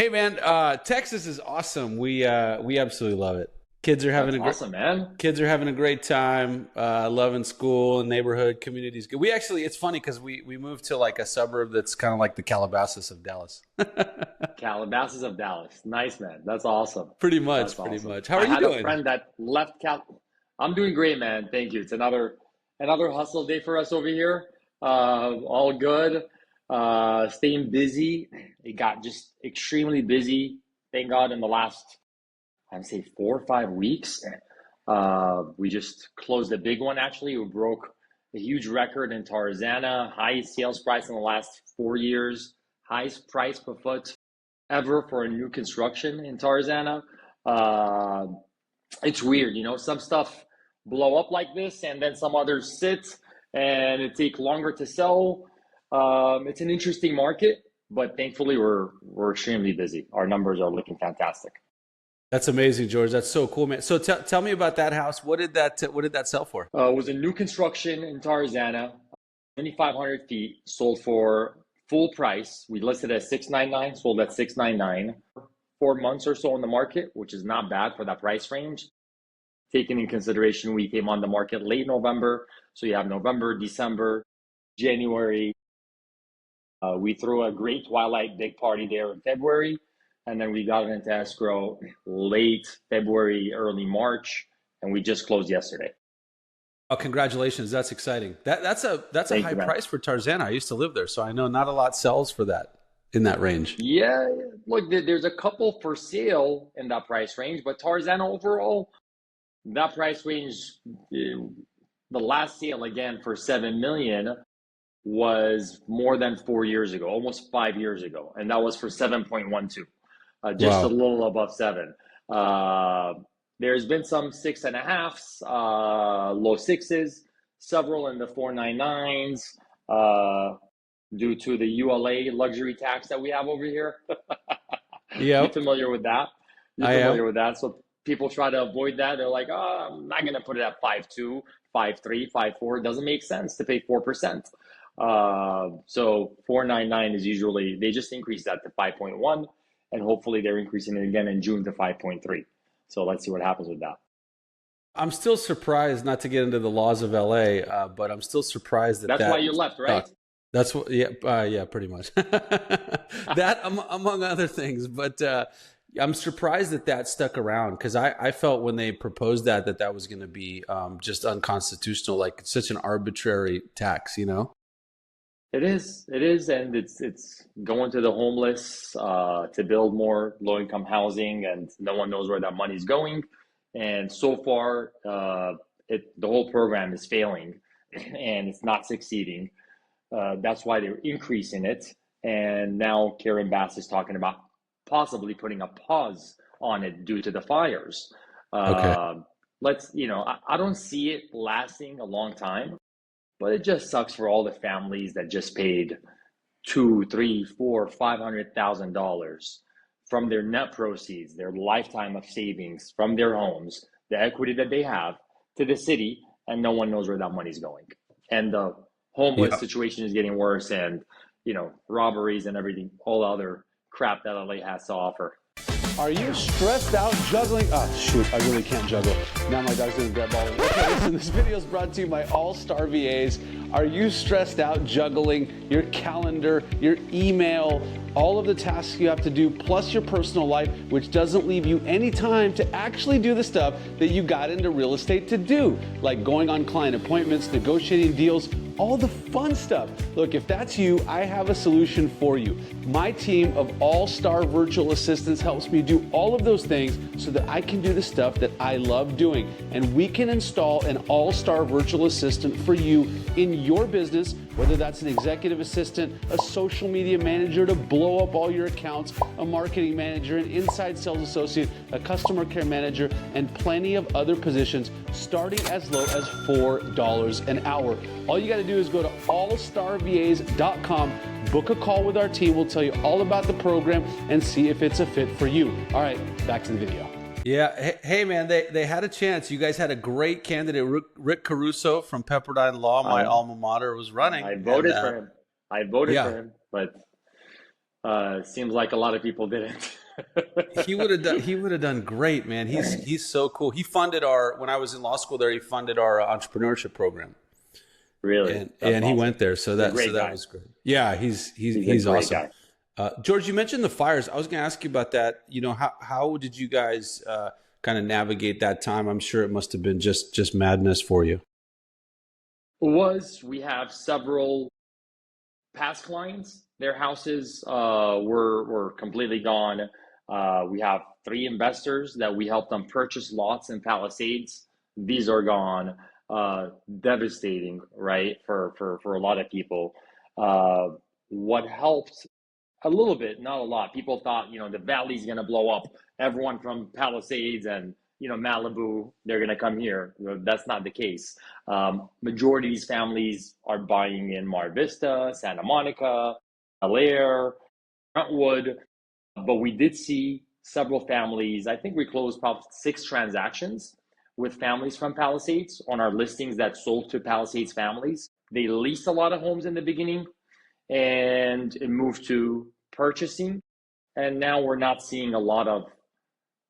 Hey man, Texas is awesome. We absolutely love it. Kids are having That's a great awesome, man. kids are having a great time. Loving school and neighborhood communities. We actually, it's funny because we moved to like a suburb that's kind of like the Calabasas of Dallas. Calabasas of Dallas. Nice, man. That's awesome. Pretty much, That's pretty awesome. much. How are I you had a doing? friend that left Cal. I'm doing great, man. Thank you. It's another hustle day for us over here. All good. Staying busy. It got just extremely busy. Thank God in the last, I'd say 4 or 5 weeks. We just closed a big one actually. We broke a huge record in Tarzana, highest sales price in the last 4 years, highest price per foot ever for a new construction in Tarzana. Uh, it's weird, some stuff blow up like this and then some others sit and it take longer to sell. It's an interesting market, but thankfully we're extremely busy. Our numbers are looking fantastic. That's amazing, George. That's so cool, man. So tell me about that house. What did that sell for? It was a new construction in Tarzana, 2,500 feet, sold for full price. We listed at 699, sold at 699. 4 months or so on the market, which is not bad for that price range. Taking in consideration, we came on the market late November. So you have November, December, January. We threw a great Twilight big party there in February. And then we got it into escrow late February, early March. And we just closed yesterday. Oh, congratulations. That's exciting. That's a Thank high you, man. price for Tarzana. I used to live there, so I know not a lot sells for that in that range. Yeah, look, there's a couple for sale in that price range, but Tarzana overall, that price range, the last sale again for 7 million was more than 4 years ago, almost 5 years ago, and that was for 7.12, just a Wow. little above seven. Uh, there's been some six and a halves, low sixes, several in the 499s, due to the ULA luxury tax that we have over here. You Yep, familiar with that? You I am. familiar with that? So people try to avoid that. They're like, oh, I'm not gonna put it at 5.2, 5.3, 5.4. It doesn't make sense to pay 4%. So 499 is usually they just increase that to 5.1, and hopefully they're increasing it again in June to 5.3. So let's see what happens with that. I'm still surprised, not to get into the laws of LA, but I'm still surprised that That's why that you left, right? stuck. That's what, yeah, yeah, pretty much. That among other things, but I'm surprised that that stuck around because I felt when they proposed that was going to be just unconstitutional, like such an arbitrary tax, you know? It is, and it's going to the homeless to build more low-income housing, and no one knows where that money's going. And so far, the whole program is failing, and it's not succeeding. That's why they're increasing it. And now Karen Bass is talking about possibly putting a pause on it due to the fires. Okay. Uh, I don't see it lasting a long time, but it just sucks for all the families that just paid two, three, four, $500,000 from their net proceeds, their lifetime of savings from their homes, the equity that they have to the city, and no one knows where that money's going. And the homeless Yeah. situation is getting worse, and robberies and everything, all the other crap that LA has to offer. Are you stressed out juggling? Oh, shoot, I really can't juggle. Now my dog's gonna grab all of it. Okay, listen, this video is brought to you by All-Star VAs. Are you stressed out juggling your calendar, your email, all of the tasks you have to do, plus your personal life, which doesn't leave you any time to actually do the stuff that you got into real estate to do, like going on client appointments, negotiating deals, all the fun stuff. Look, if that's you, I have a solution for you. My team of all-star virtual assistants helps me do all of those things so that I can do the stuff that I love doing. And we can install an all-star virtual assistant for you in your business, whether that's an executive assistant, a social media manager to blow up all your accounts, a marketing manager, an inside sales associate, a customer care manager, and plenty of other positions starting as low as $4 an hour. All you got to do is go to allstarvas.com, book a call with our team. We'll tell you all about the program and see if it's a fit for you. All right, back to the video. Yeah. Hey, man, they had a chance. You guys had a great candidate, Rick Caruso from Pepperdine Law, my I alma mater, was running. I And voted for him. I voted yeah, for him, but Seems like a lot of people didn't. He would have done great, man. He's so cool. He funded our when I was in law school there. He funded our entrepreneurship program, Really, and that's he awesome. went there. So He's a that great guy. was great. Yeah, He's a he's great awesome. guy. George, you mentioned the fires. I was going to ask you about that. You know, how did you guys kind of navigate that time? I'm sure it must have been just madness for you. We have several past clients, their houses were completely gone. We have three investors that we helped them purchase lots in Palisades. These are gone. Devastating, right? For a lot of people. Uh, what helped a little bit, not a lot. People thought, the valley's going to blow up. Everyone from Palisades and, Malibu, they're going to come here. That's not the case. Majority of these families are buying in Mar Vista, Santa Monica, Bel Air, Brentwood. But we did see several families. I think we closed probably 6 transactions with families from Palisades on our listings that sold to Palisades families. They leased a lot of homes in the beginning and it moved to purchasing. And now we're not seeing a lot of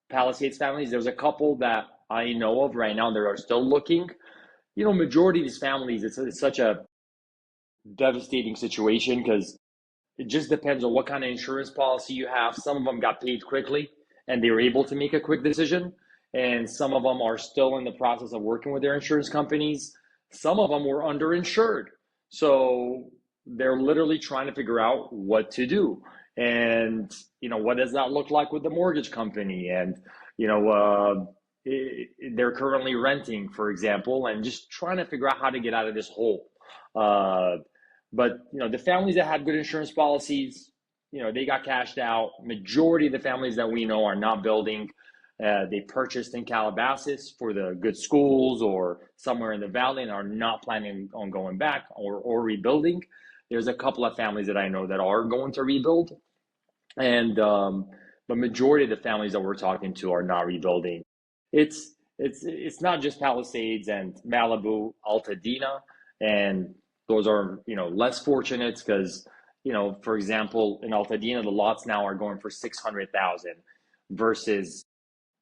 Palisades families. There's a couple that I know of right now that are still looking. Majority of these families, it's such a devastating situation because it just depends on what kind of insurance policy you have. Some of them got paid quickly and they were able to make a quick decision. And some of them are still in the process of working with their insurance companies. Some of them were underinsured. So they're literally trying to figure out what to do. And, what does that look like with the mortgage company? And, they're currently renting, for example, and just trying to figure out how to get out of this hole. But the families that had good insurance policies, they got cashed out. Majority of the families that we know are not building. They purchased in Calabasas for the good schools or somewhere in the valley and are not planning on going back or rebuilding. There's a couple of families that I know that are going to rebuild, and the majority of the families that we're talking to are not rebuilding. It's not just Palisades and Malibu, Altadena, and those are less fortunate because for example in Altadena the lots now are going for 600,000 versus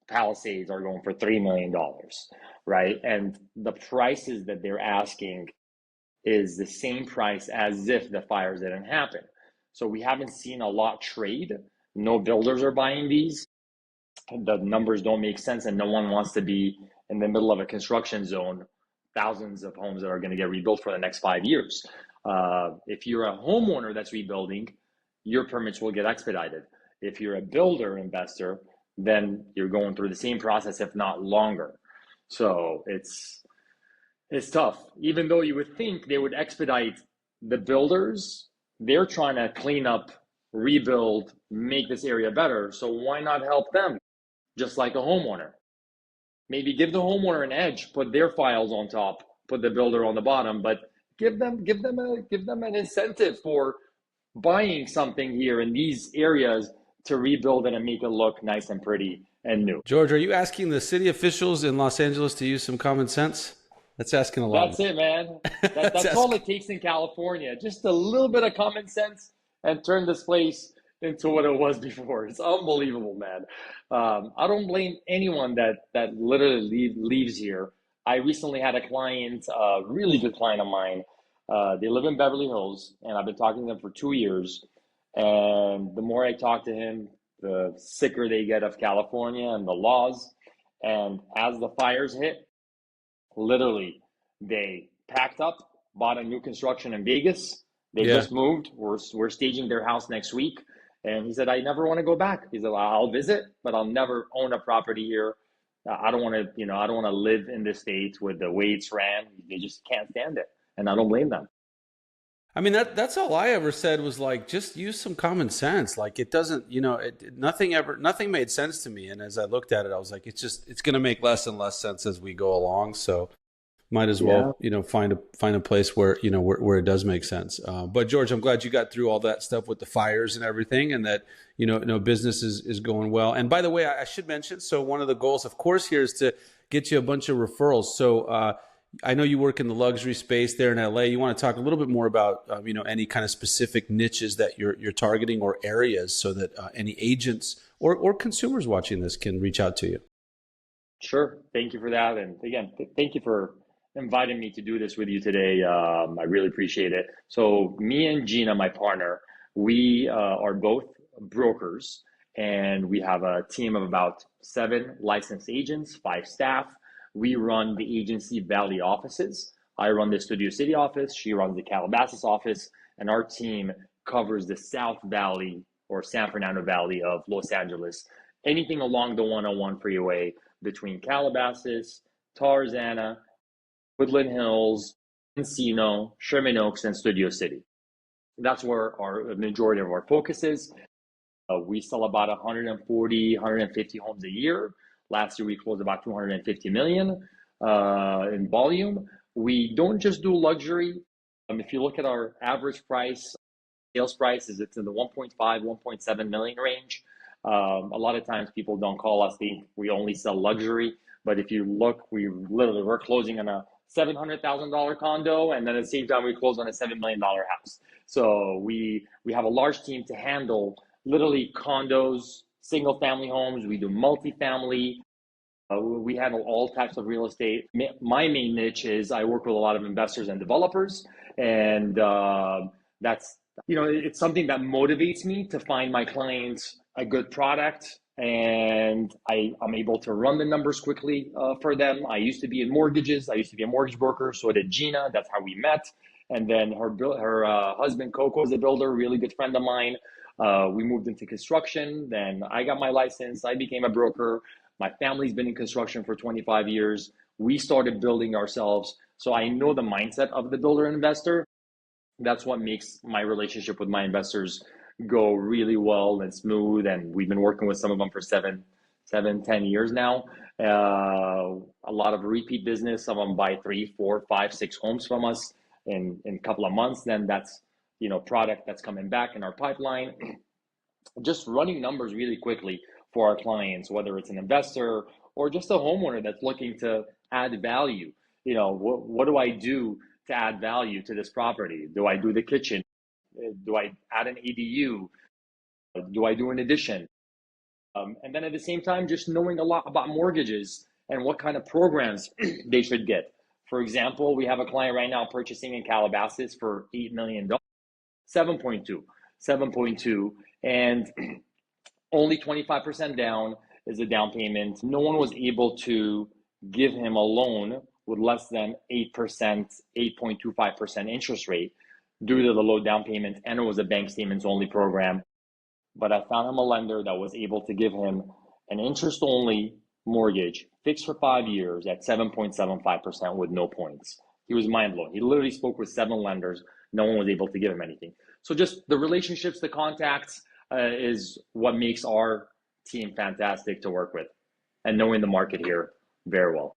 Palisades are going for $3 million, right? And the prices that they're asking is the same price as if the fires didn't happen. So we haven't seen a lot trade. No builders are buying these. The numbers don't make sense, and no one wants to be in the middle of a construction zone, thousands of homes that are going to get rebuilt for the next 5 years. If you're a homeowner that's rebuilding, your permits will get expedited. If you're a builder investor, then you're going through the same process, if not longer. So it's tough. Even though you would think they would expedite the builders, they're trying to clean up, rebuild, make this area better. So why not help them? Just like a homeowner. Maybe give the homeowner an edge, put their files on top, put the builder on the bottom, but give them an incentive for buying something here in these areas to rebuild it and make it look nice and pretty and new. George, are you asking the city officials in Los Angeles to use some common sense? That's asking a lot. That's it, man. That's all it takes in California. Just a little bit of common sense and turn this place into what it was before. It's unbelievable, man. I don't blame anyone that literally leaves here. I recently had a client, a really good client of mine. They live in Beverly Hills, and I've been talking to them for 2 years. And the more I talk to him, the sicker they get of California and the laws. And as the fires hit, literally, they packed up, bought a new construction in Vegas. They just moved. We're staging their house next week. And he said, I never want to go back. He said, well, I'll visit, but I'll never own a property here. I don't want to, I don't want to live in this state with the way it's ran. They just can't stand it. And I don't blame them. I mean, that's all I ever said was like, just use some common sense. Like it doesn't, nothing made sense to me. And as I looked at it, I was like, it's going to make less and less sense as we go along. So might as well, find a place where, where it does make sense. But George, I'm glad you got through all that stuff with the fires and everything, and that, business is going well. And by the way, I should mention, so one of the goals, of course, here is to get you a bunch of referrals. So, I know you work in the luxury space there in LA. You want to talk a little bit more about any kind of specific niches that you're targeting or areas, so that any agents or consumers watching this can reach out to you. Sure. Thank you for that. And again, thank you for inviting me to do this with you today. I really appreciate it. So me and Gina, my partner, we are both brokers, and we have a team of about 7 licensed agents, 5 staff. We run the agency Valley offices. I run the Studio City office. She runs the Calabasas office, and our team covers the South Valley or San Fernando Valley of Los Angeles, anything along the 101 freeway between Calabasas, Tarzana, Woodland Hills, Encino, Sherman Oaks, and Studio City. That's where our majority of our focus is. We sell about 140, 150 homes a year. Last year, we closed about 250 million in volume. We don't just do luxury. If you look at our average price, sales price, it's in the 1.5, 1.7 million range. A lot of times people don't call us, we only sell luxury. But if you look, we're closing on a $700,000 condo, and then at the same time we close on a $7 million house. So we have a large team to handle literally condos, single family homes. We do multifamily. We handle all types of real estate. My main niche is I work with a lot of investors and developers, and that's it's something that motivates me to find my clients a good product, and I'm able to run the numbers quickly for them. I used to be in mortgages. I used to be a mortgage broker. So did Gina. That's how we met. And then her husband Coco is a builder, really good friend of mine. We moved into construction. Then I got my license. I became a broker. My family's been in construction for 25 years. We started building ourselves. So I know the mindset of the builder investor. That's what makes my relationship with my investors go really well and smooth. And we've been working with some of them for 10 years now. A lot of repeat business. Some of them buy 3, 4, 5, 6 homes from us in a couple of months. Then that's product that's coming back in our pipeline. Just running numbers really quickly for our clients, whether it's an investor or just a homeowner that's looking to add value. What do I do to add value to this property? Do I do the kitchen? Do I add an ADU? Do I do an addition? And then at the same time, just knowing a lot about mortgages and what kind of programs they should get. For example, we have a client right now purchasing in Calabasas for $8 million, 7.2, and only 25% down is a down payment. No one was able to give him a loan with less than 8%, 8.25% interest rate due to the low down payment, and it was a bank statements only program. But I found him a lender that was able to give him an interest only mortgage fixed for 5 years at 7.75% with no points. He was mind blown. He literally spoke with 7 lenders. No one was able to give him anything. So just the relationships, the contacts is what makes our team fantastic to work with, and knowing the market here very well.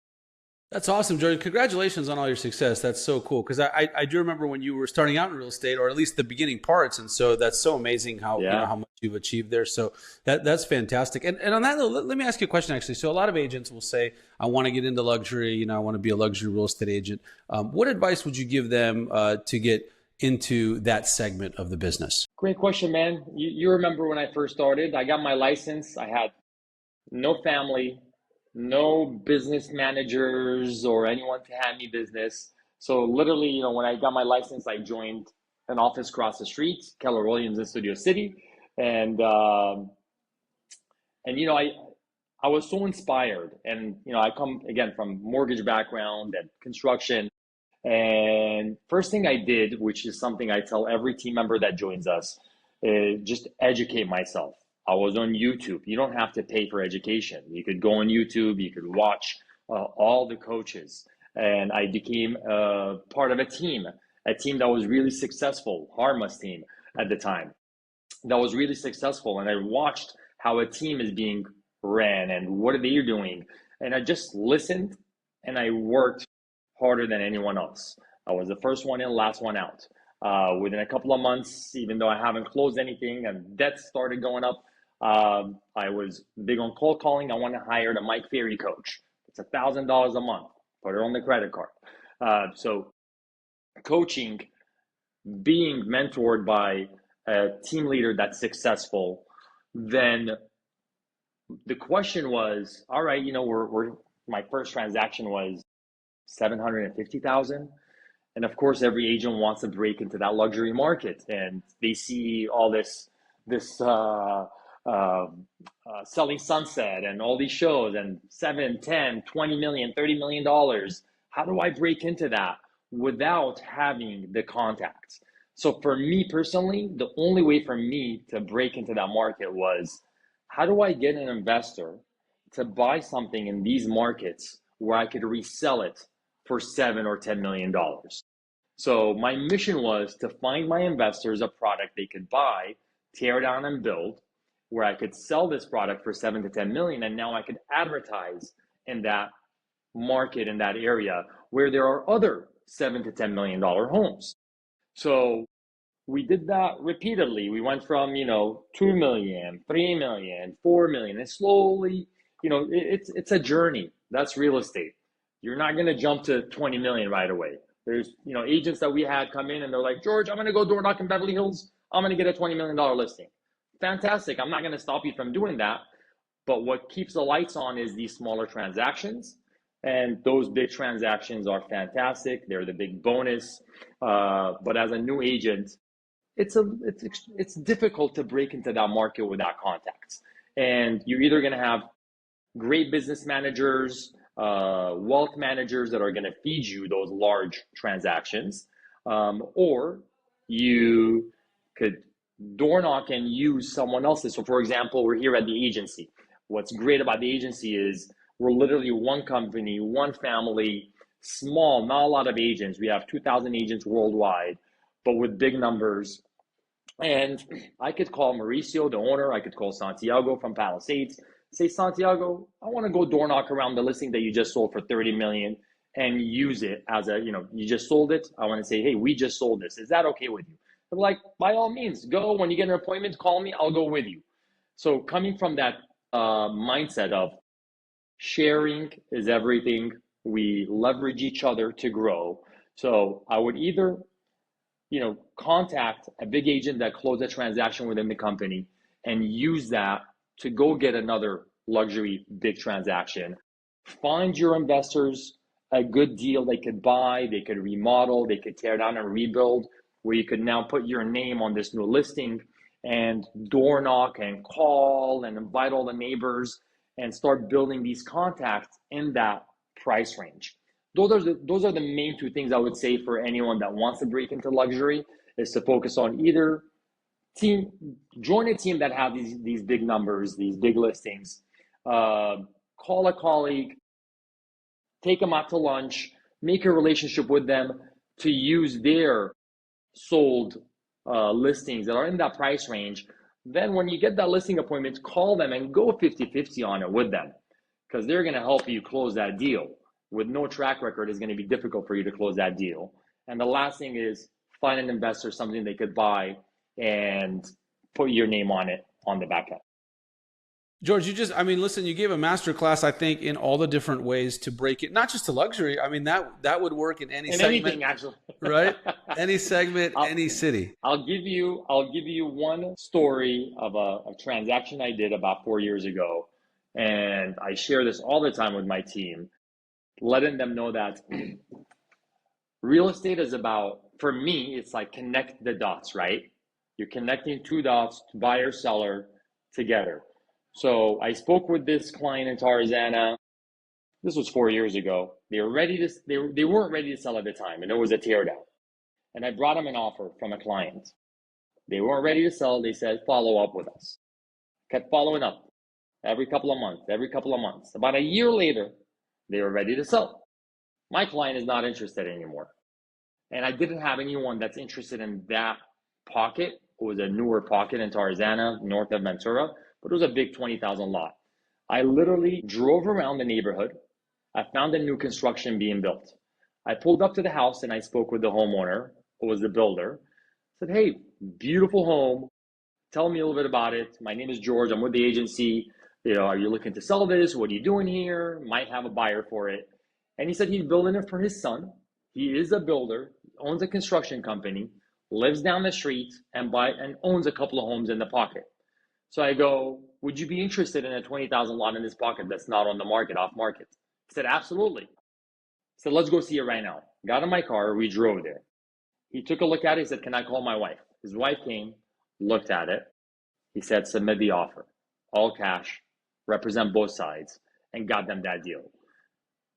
That's awesome, Jordan. Congratulations on all your success. That's so cool. Because I do remember when you were starting out in real estate, or at least the beginning parts. And so that's so amazing how how much you've achieved there. So that's fantastic. And on that note, let me ask you a question, actually. So a lot of agents will say, I want to get into luxury. I want to be a luxury real estate agent. What advice would you give them to get into that segment of the business? Great question, man. You remember when I first started, I got my license. I had no family, no business managers or anyone to hand me business. So literally, when I got my license, I joined an office across the street, Keller Williams in Studio City. And I was so inspired. And, I come again from mortgage background and construction. And first thing I did, which is something I tell every team member that joins us, is just educate myself. I was on YouTube. You don't have to pay for education. You could go on YouTube, you could watch all the coaches. And I became part of a team that was really successful, Harma's team at the time, that was really successful. And I watched how a team is being ran and what are they doing. And I just listened and I worked harder than anyone else. I was the first one in, last one out. Within a couple of months, even though I haven't closed anything and debt started going up, I was big on cold calling. I want to hire the Mike Ferry coach. It's $1,000 a month. Put it on the credit card. So coaching, being mentored by a team leader that's successful, then the question was, all right, we're my first transaction was 750,000. And of course, every agent wants to break into that luxury market, and they see all this selling sunset and all these shows and 7, 10, 20 million, $30 million. How do I break into that without having the contacts? So for me personally, the only way for me to break into that market was, how do I get an investor to buy something in these markets where I could resell it for $7 or $10 million? So my mission was to find my investors a product they could buy, tear down and build, where I could sell this product for 7 to 10 million, and now I could advertise in that market, in that area where there are other $7 to $10 million homes. So we did that repeatedly. We went from 2 million, 3 million, 4 million, and slowly, it's a journey. That's real estate. You're not going to jump to 20 million right away. There's agents that we had come in and they're like, George, I'm going to go door knock in Beverly Hills. I'm going to get a $20 million listing. Fantastic. I'm not going to stop you from doing that. But what keeps the lights on is these smaller transactions. And those big transactions are fantastic. They're the big bonus. But as a new agent, it's difficult to break into that market without contacts. And you're either going to have great business managers, wealth managers that are going to feed you those large transactions, or you could door knock and use someone else's. So for example, we're here at the agency. What's great about the agency is we're literally one company, one family, small, not a lot of agents. We have 2,000 agents worldwide, but with big numbers. And I could call Mauricio, the owner. I could call Santiago from Palisades. Say, Santiago, I want to go door knock around the listing that you just sold for 30 million and use it as you just sold it. I want to say, hey, we just sold this. Is that okay with you? They're like, by all means, go. When you get an appointment, call me. I'll go with you. So coming from that mindset of sharing is everything, we leverage each other to grow. So I would either contact a big agent that closed a transaction within the company and use that to go get another luxury big transaction. Find your investors a good deal they could buy, they could remodel, they could tear down and rebuild, where you could now put your name on this new listing and door knock and call and invite all the neighbors and start building these contacts in that price range. Those are the main two things I would say for anyone that wants to break into luxury, is to focus on either join a team that have these big numbers, these big listings, call a colleague, take them out to lunch, make a relationship with them to use their sold listings that are in that price range. Then when you get that listing appointment, call them and go 50-50 on it with them, because they're going to help you close that deal. With no track record, it's going to be difficult for you to close that deal. And the last thing is find an investor, something they could buy, and put your name on it on the back end. George, listen, you gave a master class, I think, in all the different ways to break it, not just to luxury. I mean, that would work in any segment. Anything, actually. Right? Any segment, any city. I'll give you one story of a transaction I did about 4 years ago. And I share this all the time with my team, letting them know that real estate is about, for me, it's like connect the dots, right? You're connecting two dots, buyer, seller, together. So I spoke with this client in Tarzana. This was 4 years ago. They weren't ready to sell at the time, and it was a teardown. And I brought them an offer from a client. They weren't ready to sell. They said, follow up with us. Kept following up every couple of months. About a year later, they were ready to sell. My client is not interested anymore. And I didn't have anyone that's interested in that pocket. It was a newer pocket in Tarzana, north of Ventura, but it was a big 20,000 lot. I literally drove around the neighborhood. I found a new construction being built. I pulled up to the house and I spoke with the homeowner, who was the builder. I said, hey, beautiful home. Tell me a little bit about it. My name is George. I'm with the agency. Are you looking to sell this? What are you doing here? Might have a buyer for it. And he said he's building it for his son. He is a builder, owns a construction company, lives down the street, and owns a couple of homes in the pocket. So I go, would you be interested in a 20,000 lot in this pocket that's not on the market, off market? He said, absolutely. I said, let's go see it right now. Got in my car, we drove there. He took a look at it, he said, can I call my wife? His wife came, looked at it. He said, submit the offer, all cash, represent both sides, and got them that deal.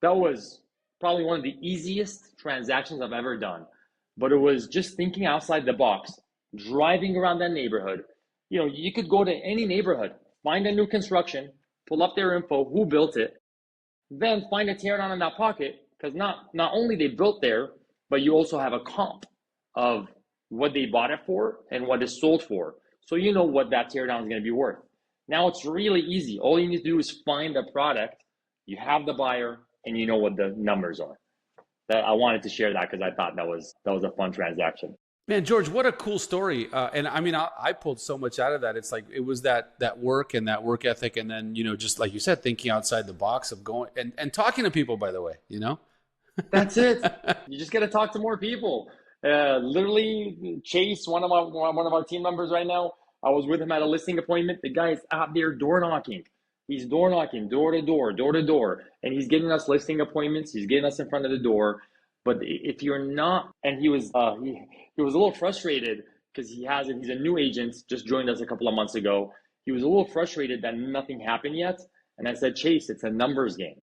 That was probably one of the easiest transactions I've ever done. But it was just thinking outside the box, driving around that neighborhood. You know, you could go to any neighborhood, find a new construction, pull up their info, who built it, then find a tear down in that pocket, because not only they built there, but you also have a comp of what they bought it for and what is sold for. So you know what that tear down is going to be worth. Now it's really easy. All you need to do is find the product, you have the buyer, and you know what the numbers are. That I wanted to share that because I thought that was a fun transaction. Man, George, what a cool story. And I mean, I pulled so much out of that. It's like, it was that work and that work ethic. And then, you know, just like you said, thinking outside the box of going and talking to people, by the way, you know? That's it. You just got to talk to more people. Literally, Chase, one of our team members right now, I was with him at a listing appointment. The guy is out there door knocking. He's door knocking, door to door, and he's getting us listing appointments. He's getting us in front of the door. But if you're not, and he was a little frustrated because he's a new agent, just joined us a couple of months ago. He was a little frustrated that nothing happened yet. And I said, Chase, it's a numbers game.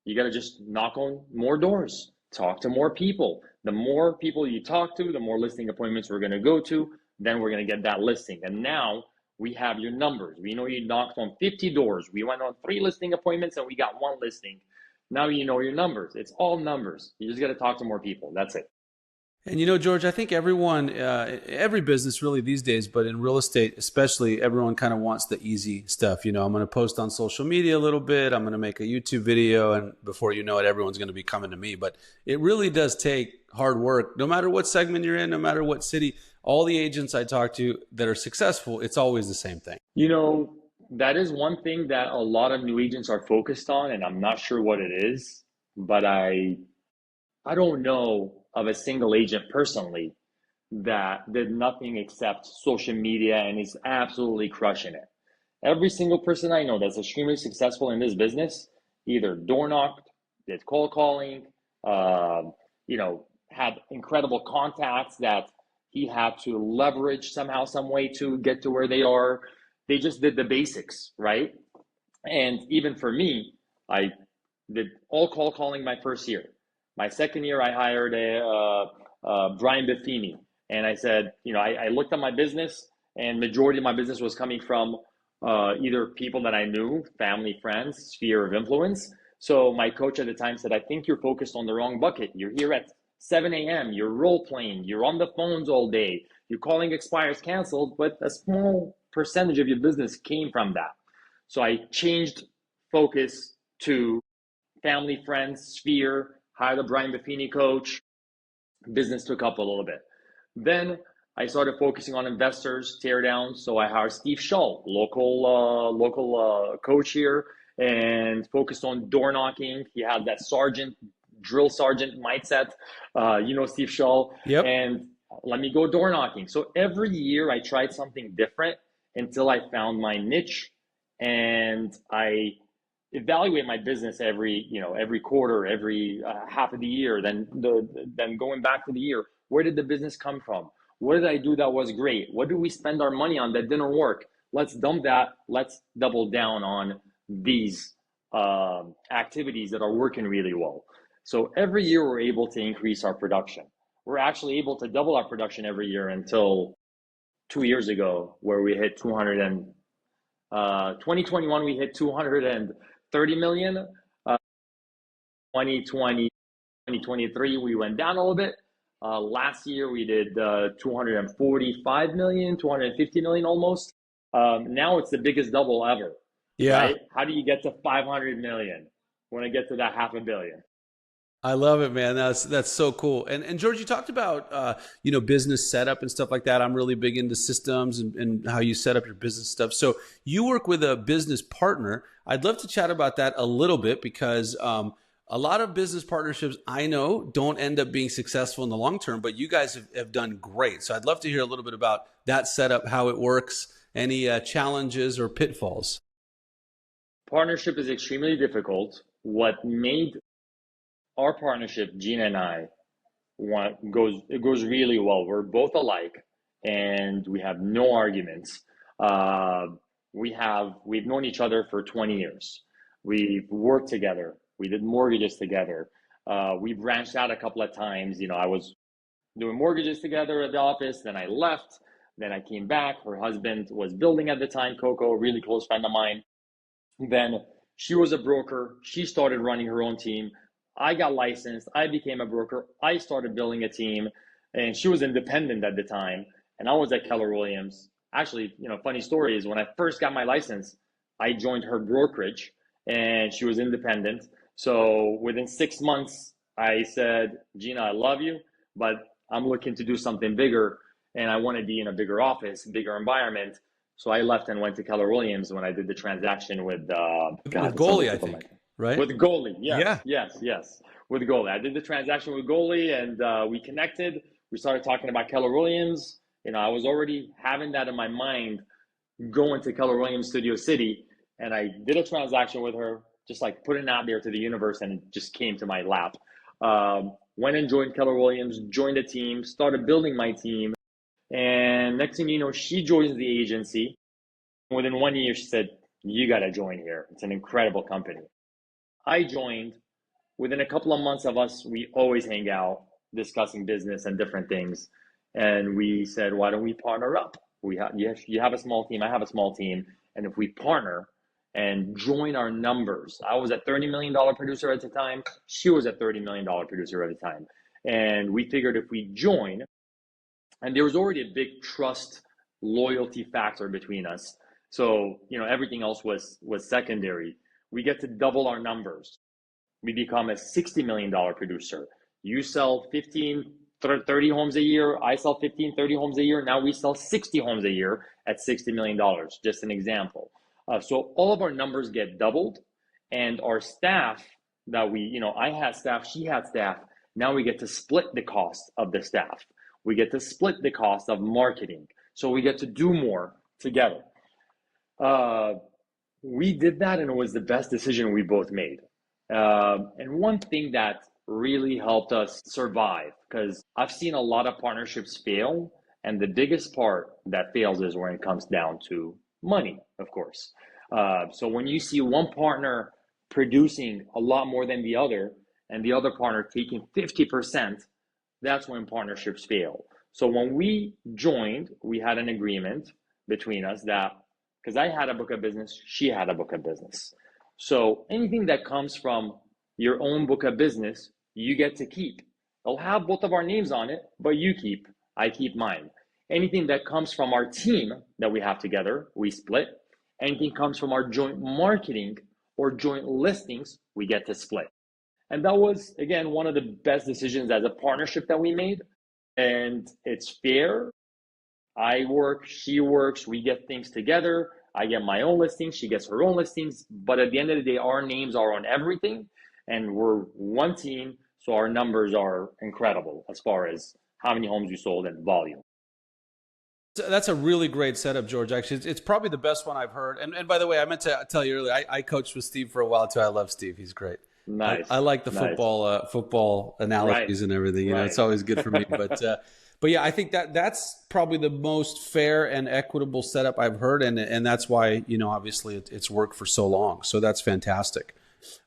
You got to just knock on more doors, talk to more people. The more people you talk to, the more listing appointments we're going to go to, then we're going to get that listing. And now we have your numbers. We know you knocked on 50 doors. We went on 3 listing appointments and we got 1 listing. Now you know your numbers. It's all numbers. You just got to talk to more people. That's it. And you know, George, I think everyone, every business really these days, but in real estate especially, everyone kind of wants the easy stuff. You know, I'm going to post on social media a little bit. I'm going to make a YouTube video. And before you know it, everyone's going to be coming to me. But it really does take hard work. No matter what segment you're in, no matter what city, all the agents I talk to that are successful, it's always the same thing. You know, that is one thing that a lot of new agents are focused on, and I'm not sure what it is, but I don't know of a single agent personally that did nothing except social media and is absolutely crushing it. Every single person I know that's extremely successful in this business either door knocked, did cold calling, you know, had incredible contacts that he had to leverage somehow, some way to get to where they are. They just did the basics, right? And even for me, I did all cold calling my first year. My second year, I hired Brian Buffini. And I said, you know, I looked at my business, and majority of my business was coming from either people that I knew, family, friends, sphere of influence. So my coach at the time said, I think you're focused on the wrong bucket. You're here at 7 a.m., you're role playing, you're on the phones all day, you're calling expires canceled, but a small percentage of your business came from that. So I changed focus to family, friends, sphere, hired a Brian Buffini coach. Business took up a little bit. Then I started focusing on investors, tear downs. So I hired Steve Shull, local coach here, and focused on door knocking. He had that drill sergeant mindset. You know Steve Shull. Yep. And let me go door knocking. So every year I tried something different until I found my niche, and I evaluate my business every quarter, every half of the year, then going back to the year. Where did the business come from? What did I do that was great? What do we spend our money on that didn't work? Let's dump that. Let's double down on these activities that are working really well. So every year we're able to increase our production. We're actually able to double our production every year until 2 years ago, where we hit 2021, we hit 230 million. 2020, 2023, we went down a little bit. Last year we did 245 million, 250 million almost. Now it's the biggest double ever. Yeah. Right? How do you get to 500 million when I get to that $500 million? I love it, man. That's so cool. And George, you talked about business setup and stuff like that. I'm really big into systems and how you set up your business stuff. So you work with a business partner. I'd love to chat about that a little bit because A lot of business partnerships I know don't end up being successful in the long term, but you guys have done great. So I'd love to hear a little bit about that setup, how it works, any challenges or pitfalls. Partnership is extremely difficult. What made our partnership, Gina and I, it goes really well. We're both alike, and we have no arguments. Uh, we've known each other for 20 years. We've worked together. We did mortgages together. We branched out a couple of times. I was doing mortgages together at the office. Then I left. Then I came back. Her husband was building at the time, Coco, a really close friend of mine. Then she was a broker. She started running her own team. I got licensed. I became a broker. I started building a team, and she was independent at the time. And I was at Keller Williams. Actually, funny story is when I first got my license, I joined her brokerage, and she was independent. So within 6 months, I said, Gina, I love you, but I'm looking to do something bigger, and I want to be in a bigger office, bigger environment. So I left and went to Keller Williams when I did the transaction with Goalie, I think, right? With Goalie, Yeah. yes. With Goalie, I did the transaction with Goalie, and we connected. We started talking about Keller Williams. I was already having that in my mind, going to Keller Williams Studio City, and I did a transaction with her, just like putting it out there to the universe, and it just came to my lap. Went and joined Keller Williams, joined the team, started building my team. And next thing you know, she joins the agency. Within 1 year, she said, you got to join here. It's an incredible company. I joined. Within a couple of months of us, we always hang out discussing business and different things. And we said, why don't we partner up? You have a small team, I have a small team. And if we partner and join our numbers, I was a $30 million producer at the time. She was a $30 million producer at the time. And we figured if we join, and there was already a big trust loyalty factor between us. So, everything else was secondary. We get to double our numbers. We become a $60 million producer. You sell 15, 30 homes a year. I sell 15, 30 homes a year. Now we sell 60 homes a year at $60 million, just an example. So all of our numbers get doubled, and our staff that I had staff, she had staff. Now we get to split the cost of the staff. We get to split the cost of marketing. So we get to do more together. We did that, and it was the best decision we both made. And one thing that really helped us survive, because I've seen a lot of partnerships fail, and the biggest part that fails is when it comes down to money, of course. So when you see one partner producing a lot more than the other, and the other partner taking 50%, that's when partnerships fail. So when we joined, we had an agreement between us that, because I had a book of business, she had a book of business. So anything that comes from your own book of business, you get to keep. They'll have both of our names on it, but you keep, I keep mine. Anything that comes from our team that we have together, we split. Anything comes from our joint marketing or joint listings, we get to split. And that was, again, one of the best decisions as a partnership that we made. And it's fair. I work, she works, we get things together. I get my own listings, she gets her own listings. But at the end of the day, our names are on everything, and we're one team. So our numbers are incredible as far as how many homes we sold and volume. That's a really great setup, George. Actually, it's probably the best one I've heard. And by the way, I meant to tell you earlier, I coached with Steve for a while too. I love Steve. He's great. Nice. I like the football analogies and everything. It's always good for me. But yeah, I think that's probably the most fair and equitable setup I've heard, and that's why obviously it's worked for so long. So that's fantastic.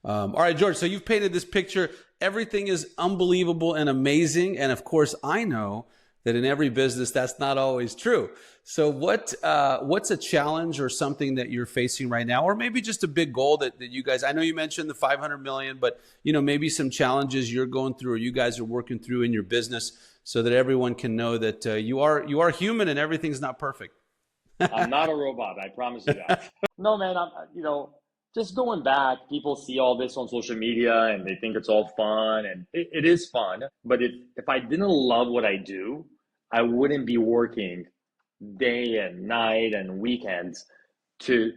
All right, George. So you've painted this picture. Everything is unbelievable and amazing, and of course, I know that in every business that's not always true. So what's a challenge or something that you're facing right now, or maybe just a big goal that you guys, I know you mentioned the 500 million, but maybe some challenges you're going through or you guys are working through in your business so that everyone can know that you are human and everything's not perfect. I'm not a robot. I promise you that. No, man, just going back, people see all this on social media and they think it's all fun, and it is fun. But if I didn't love what I do, I wouldn't be working day and night and weekends to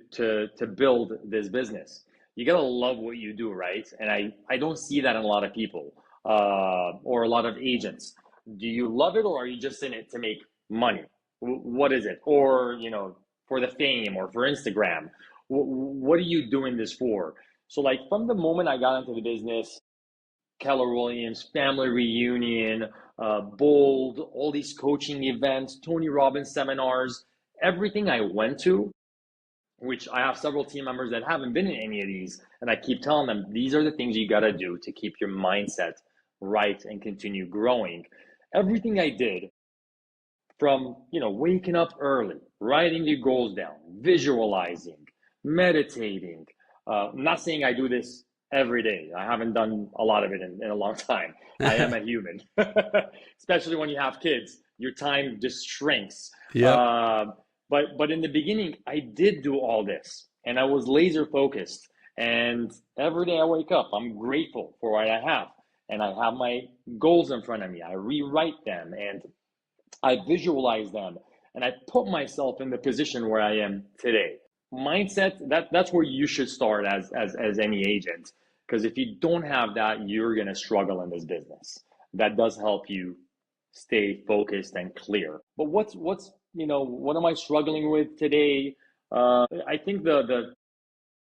build this business. you gotta love what you do, right? And I don't see that in a lot of people or a lot of agents. Do you love it, or are you just in it to make money? What is it? Or, for the fame or for Instagram? What are you doing this for? So, like, from the moment I got into the business, Keller Williams, family reunion, Bold, all these coaching events, Tony Robbins seminars, everything I went to, which I have several team members that haven't been in any of these, and I keep telling them these are the things you got to do to keep your mindset right and continue growing. Everything I did, from waking up early, writing your goals down, visualizing, meditating. I'm not saying I do this every day. I haven't done a lot of it in a long time. I am a human, especially when you have kids. Your time just shrinks. Yeah. But in the beginning, I did do all this, and I was laser focused. And every day I wake up, I'm grateful for what I have, and I have my goals in front of me. I rewrite them, and I visualize them, and I put myself in the position where I am today. Mindset, that's where you should start as any agent, because if you don't have that, you're going to struggle in this business. That does help you stay focused and clear. But what am I struggling with today? I think the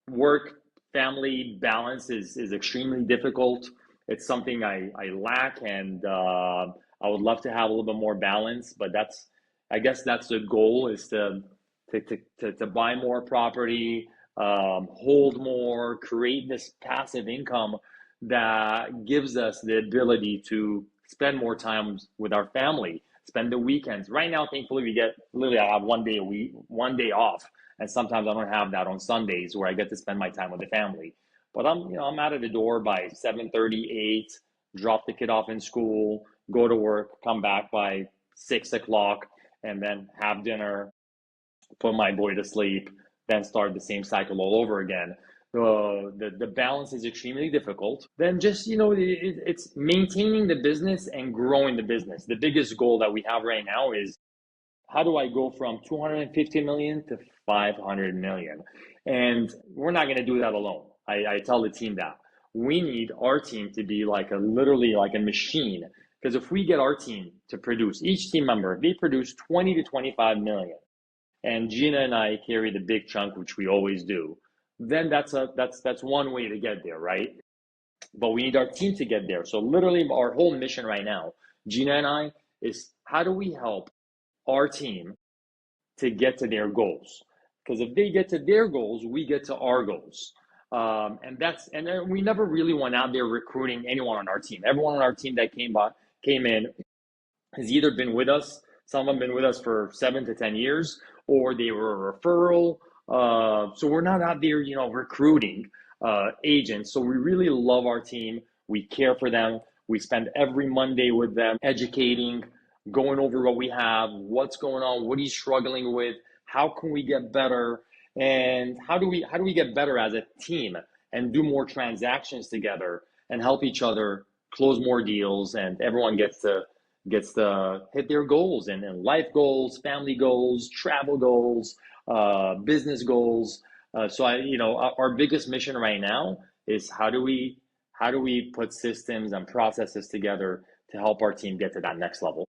work family balance is extremely difficult. It's something I lack, and I would love to have a little bit more balance, but I guess that's the goal, is to buy more property, hold more, create this passive income that gives us the ability to spend more time with our family, spend the weekends. Right now, thankfully, I have 1 day a week, 1 day off, and sometimes I don't have that on Sundays, where I get to spend my time with the family. But I'm out of the door by 7:30, 8, drop the kid off in school, go to work, come back by 6 o'clock, and then have dinner, put my boy to sleep, then start the same cycle all over again. The balance is extremely difficult. Then just, it's maintaining the business and growing the business. The biggest goal that we have right now is, how do I go from 250 million to 500 million? And we're not going to do that alone. I tell the team that we need our team to be literally like a machine. Because if we get our team to produce, each team member, if they produce 20 to 25 million, and Gina and I carry the big chunk, which we always do, then that's one way to get there, right? But we need our team to get there. So literally our whole mission right now, Gina and I, is how do we help our team to get to their goals? Because if they get to their goals, we get to our goals. And then we never really went out there recruiting anyone on our team. Everyone on our team that came in has either been with us, some of them been with us for 7 to 10 years, or they were a referral. So we're not out there, recruiting agents. So we really love our team. We care for them. We spend every Monday with them, educating, going over what we have, what's going on, what he's struggling with, how can we get better, and how do we get better as a team and do more transactions together and help each other close more deals, and everyone gets to hit their goals, and life goals, family goals, travel goals, business goals. So our biggest mission right now is how do we put systems and processes together to help our team get to that next level.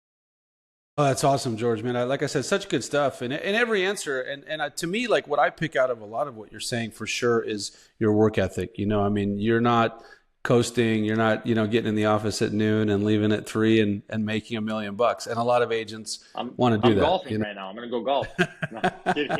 Oh, that's awesome, George, man. Like I said, such good stuff. And every answer, and to me, like, what I pick out of a lot of what you're saying for sure is your work ethic. You're not coasting, you're not, getting in the office at noon and leaving at 3 and making $1 million. And a lot of agents want to do that. I'm golfing right now. I'm going to go golf. No, kidding.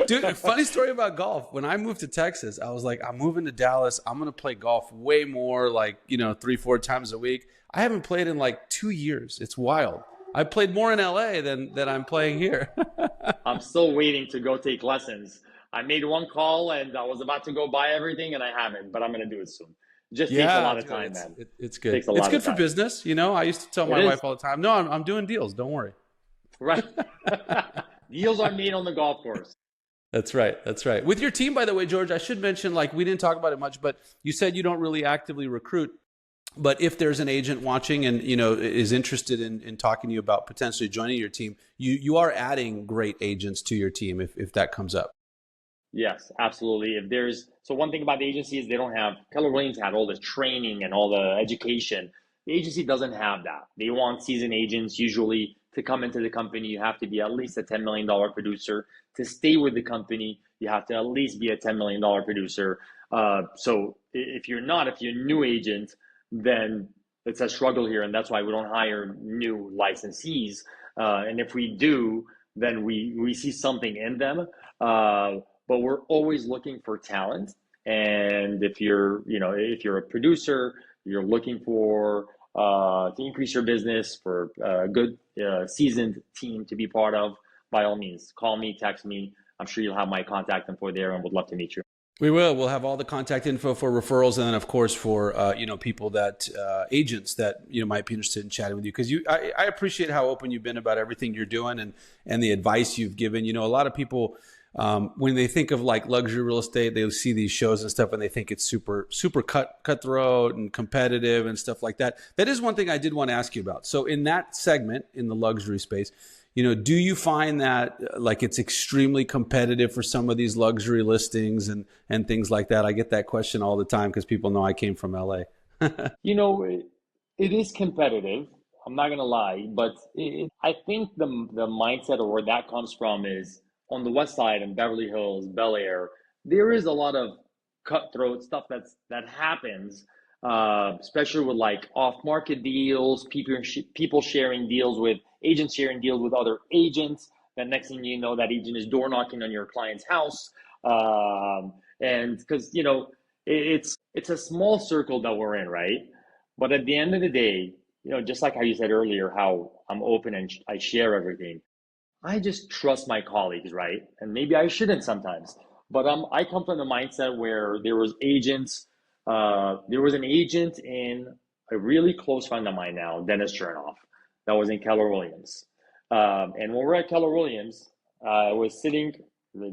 Dude, funny story about golf. When I moved to Texas, I was like, I'm moving to Dallas. I'm going to play golf way more, 3-4 times a week. I haven't played in 2 years. It's wild. I played more in LA than I'm playing here. I'm still waiting to go take lessons. I made one call and I was about to go buy everything, and I haven't, but I'm going to do it soon. Just takes a lot of time, man. It's good. It's good for business. I used to tell my wife all the time, no, I'm doing deals. Don't worry. Right. Deals are made on the golf course. That's right. That's right. With your team, by the way, George, I should mention, we didn't talk about it much, but you said you don't really actively recruit. But if there's an agent watching and, is interested in talking to you about potentially joining your team, you are adding great agents to your team if that comes up. Yes, absolutely. If there's so one thing about the agency is they don't have Keller Williams had all the training and all the education. The agency doesn't have that. They want seasoned agents usually to come into the company. You have to be at least a $10 million producer. To stay with the company, you have to at least be a $10 million producer. So if you're not, if you're a new agent, then it's a struggle here. And that's why we don't hire new licensees. And if we do, then we see something in them. But we're always looking for talent. And if you're, if you're a producer, you're looking for to increase your business for a good seasoned team to be part of, by all means, call me, text me. I'm sure you'll have my contact info there and would love to meet you. We will. We'll have all the contact info for referrals, and then of course for people that agents that might be interested in chatting with you, because I appreciate how open you've been about everything you're doing and the advice you've given. A lot of people when they think of like luxury real estate, they see these shows and stuff and they think it's super cutthroat and competitive and stuff like that. That is one thing I did want to ask you about. So in that segment in the luxury space, do you find that like it's extremely competitive for some of these luxury listings and things like that? I get that question all the time because people know I came from LA. It is competitive. I'm not gonna lie, but I think the mindset or where that comes from is on the West Side in Beverly Hills, Bel Air. There is a lot of cutthroat stuff that happens, especially with like off-market deals, people sharing deals with agents, sharing deals with other agents. Then next thing you know, that agent is door knocking on your client's house, and because it's a small circle that we're in, right? But at the end of the day, just like how you said earlier, how I'm open and I share everything. I just trust my colleagues, right? And maybe I shouldn't sometimes, but I come from the mindset where there was agents. There was an agent in a really close friend of mine now, Dennis Chernoff, that was in Keller Williams. And when we're at Keller Williams, I was sitting,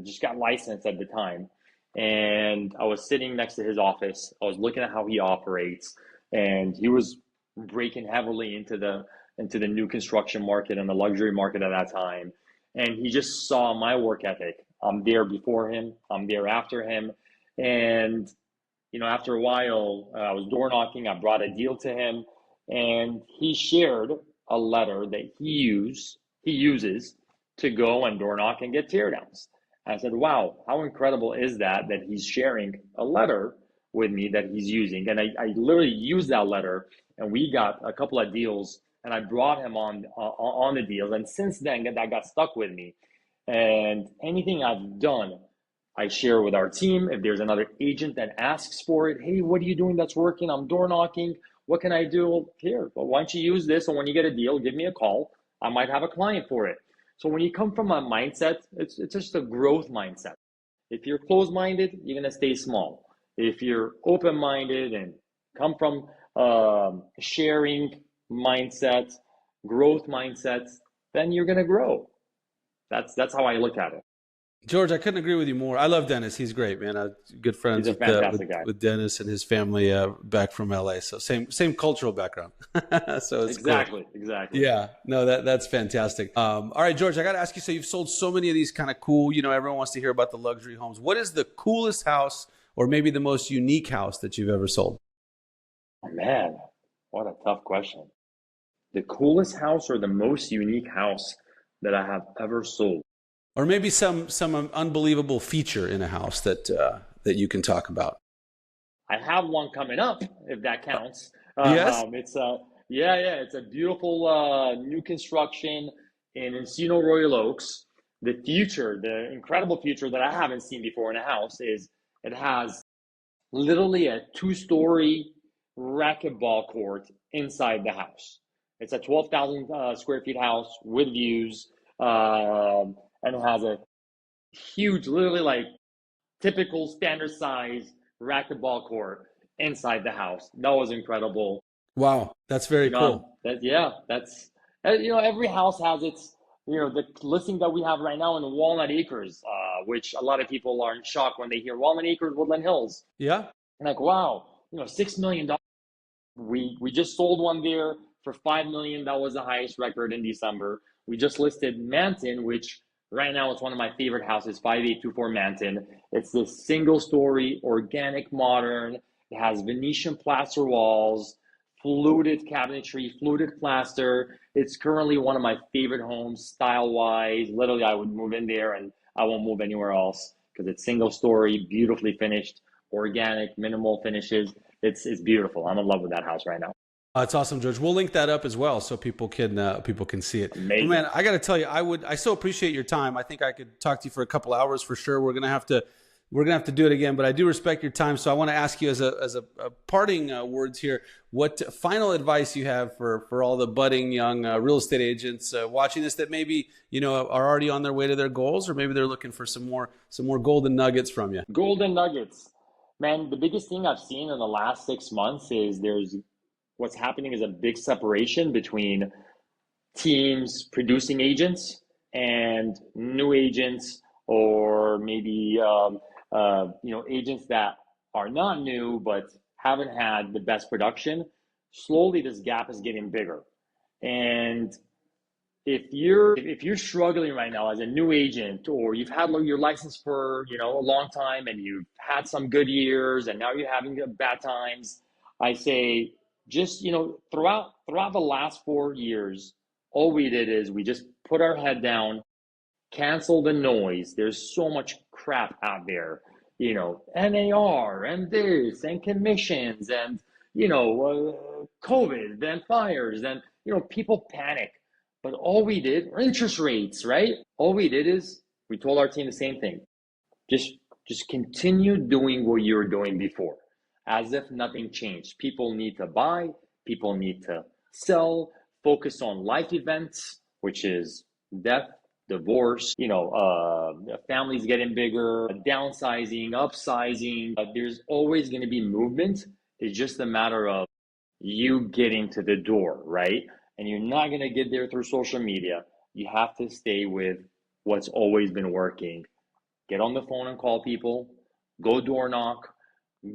just got licensed at the time, and I was sitting next to his office. I was looking at how he operates, and he was breaking heavily into the new construction market and the luxury market at that time. And he just saw my work ethic. I'm there before him, I'm there after him. And, after a while, I was door knocking, I brought a deal to him, and he shared a letter that he uses to go and door knock and get teardowns. I said, wow, how incredible is that he's sharing a letter with me that he's using. And I literally used that letter, and we got a couple of deals, and I brought him on the deals. And since then, that got stuck with me. And anything I've done, I share with our team. If there's another agent that asks for it, hey, what are you doing that's working? I'm door knocking. What can I do? Here, well, why don't you use this? And when you get a deal, give me a call. I might have a client for it. So when you come from a mindset, it's just a growth mindset. If you're closed-minded, you're going to stay small. If you're open-minded and come from sharing mindset, growth mindsets, then you're going to grow. That's how I look at it. George, I couldn't agree with you more. I love Dennis. He's great, man. I'm good friends with Dennis and his family back from LA. So same cultural background. So it's exactly. Yeah, no, that's fantastic. All right, George, I got to ask you. So you've sold so many of these kind of cool. Everyone wants to hear about the luxury homes. What is the coolest house, or maybe the most unique house that you've ever sold? Oh, man, what a tough question. The coolest house or the most unique house that I have ever sold? Or maybe some unbelievable feature in a house that you can talk about. I have one coming up, if that counts. Yes. It's a beautiful new construction in Encino Royal Oaks. The incredible feature that I haven't seen before in a house is it has literally a 2-story racquetball court inside the house. It's a 12,000 square feet house with views. And it has a huge, literally like typical standard size racquetball court inside the house. That was incredible. Wow, that's very cool. That's every house has its, the listing that we have right now in Walnut Acres, which a lot of people are in shock when they hear Walnut Acres, Woodland Hills. Yeah. Like, wow, $6 million. We just sold one there for $5 million. That was the highest record in December. We just listed Manton, which Right now, it's one of my favorite houses, 5824 Manton. It's this single story, organic, modern. It has Venetian plaster walls, fluted cabinetry, fluted plaster. It's currently one of my favorite homes style wise. Literally, I would move in there and I won't move anywhere else because it's single story, beautifully finished, organic, minimal finishes. It's beautiful. I'm in love with that house right now. It's awesome, George. We'll link that up as well so people can see it. But Amazing. man, I got to tell you, I so appreciate your time. I think I could talk to you for a couple hours for sure. We're gonna have to do it again, but I do respect your time. So I want to ask you as a parting words here, what final advice you have for all the budding young real estate agents watching this that maybe are already on their way to their goals, or maybe they're looking for some more golden nuggets from you. Golden nuggets. Man, the biggest thing I've seen in the last 6 months is what's happening is a big separation between teams producing agents and new agents, or maybe agents that are not new but haven't had the best production. Slowly, this gap is getting bigger, and if you're struggling right now as a new agent, or you've had your license for a long time and you've had some good years and now you're having bad times, I say just throughout the last 4 years, all we did is we just put our head down, cancel the noise. There's so much crap out there, NAR and this and commissions and COVID and fires and people panic. But all we did, or interest rates, right? All we did is we told our team the same thing. Just continue doing what you were doing before, as if nothing changed. People need to buy, people need to sell, focus on life events, which is death, divorce, families getting bigger, downsizing, upsizing. There's always going to be movement. It's just a matter of you getting to the door, right? And you're not going to get there through social media. You have to stay with what's always been working. Get on the phone and call people, go door knock,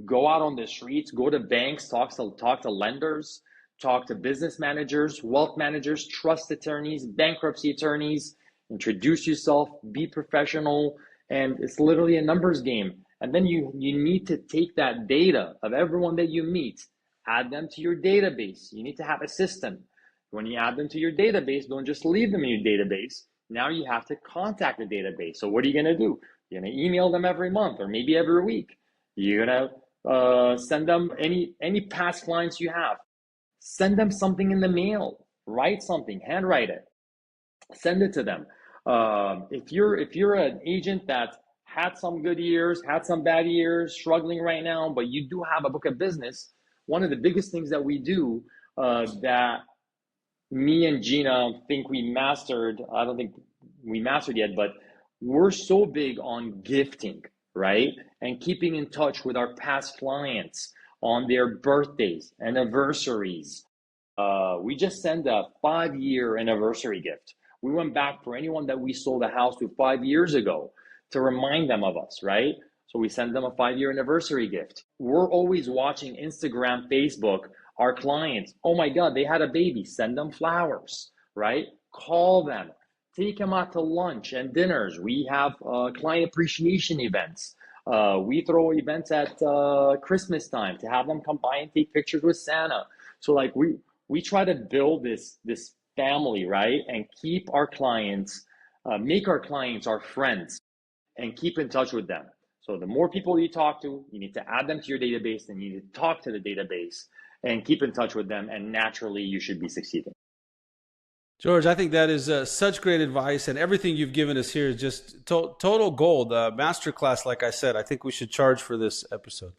go out on the streets, go to banks, talk to lenders, talk to business managers, wealth managers, trust attorneys, bankruptcy attorneys, introduce yourself, be professional, and it's literally a numbers game. And then you need to take that data of everyone that you meet, add them to your database. You need to have a system. When you add them to your database, don't just leave them in your database. Now you have to contact the database. So what are you going to do? You're going to email them every month or maybe every week. You're going to send them any past clients you have. Send them something in the mail. Write something, handwrite it. Send it to them. If you're an agent that had some good years, had some bad years, struggling right now, but you do have a book of business, one of the biggest things that we do that me and Gina think we mastered, I don't think we mastered yet, but we're so big on gifting, right? And keeping in touch with our past clients on their birthdays, anniversaries. We just sent a 5-year anniversary gift. We went back for anyone that we sold a house to 5 years ago to remind them of us, right? So we send them a 5-year anniversary gift. We're always watching Instagram, Facebook, our clients. Oh my God, they had a baby. Send them flowers, right? Call them. Take them out to lunch and dinners. We have client appreciation events. We throw events at Christmas time to have them come by and take pictures with Santa. So like we try to build this family, right? And keep our clients, make our clients our friends and keep in touch with them. So the more people you talk to, you need to add them to your database, and you need to talk to the database and keep in touch with them, and naturally you should be succeeding. George, I think that is such great advice, and everything you've given us here is just total gold. Masterclass, like I said. I think we should charge for this episode.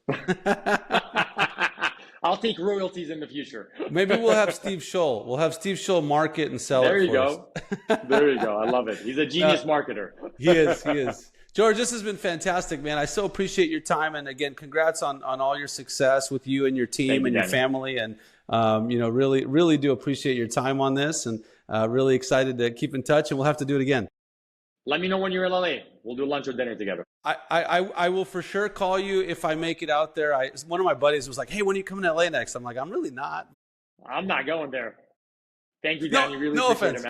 I'll take royalties in the future. Maybe we'll have Steve Scholl. We'll have Steve Scholl market and sell there it for us. There you go. I love it. He's a genius marketer. He is. George, this has been fantastic, man. I so appreciate your time. And again, congrats on all your success with you and your team and your family. And, really, really do appreciate your time on this, and really excited to keep in touch, and we'll have to do it again. Let me know when you're in LA. We'll do lunch or dinner together. I will for sure call you if I make it out there. One of my buddies was like, hey, when are you coming to LA next? I'm like, I'm really not. I'm not going there. Thank you, Danny. No offense.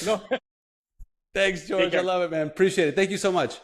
No. Thanks, Take George. I care. love it, man. Appreciate it. Thank you so much.